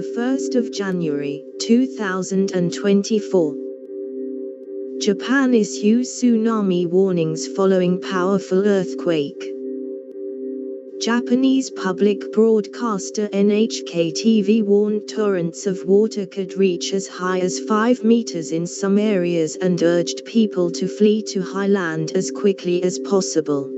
1st of January, 2024. Japan issues tsunami warnings following powerful earthquake. Japanese public broadcaster NHK TV warned torrents of water could reach as high as 5 meters in some areas and urged people to flee to high land as quickly as possible.